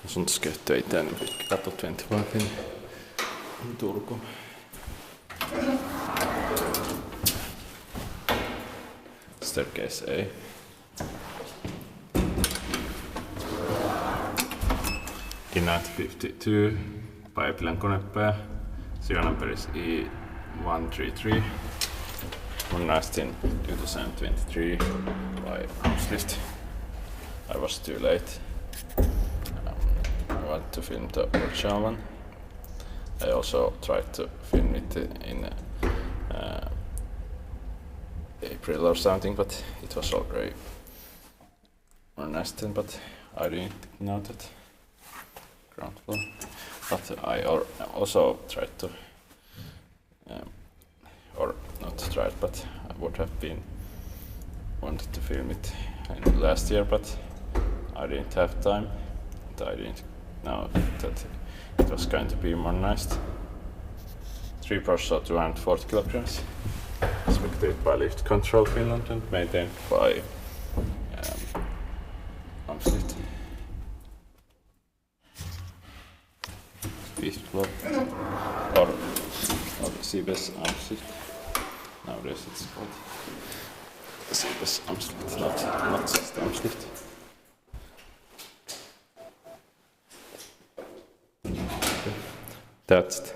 Sun sköyttyä Itäinen Pitkäkatu 25A in Turku. Staircase A. Kinat 52 by Epilän Konepaja. Serial number is E133. Modernized in 2023 by Amslift. I was too late. I wanted to film the original one. I also tried to film it in April or something, but it was already modernized, but I didn't know that ground floor. But I also tried to, or not tried, but I would have wanted to film it last year, but I didn't have time. And I didn't know that it was going to be modernized. 3 parcel 240 kilograms. Inspected by Lift Control Finland and maintained by Amslift. Fifth floor or Cibes Amslift. Nowadays it's called Cibes Amslift, not just Amslift. That's it.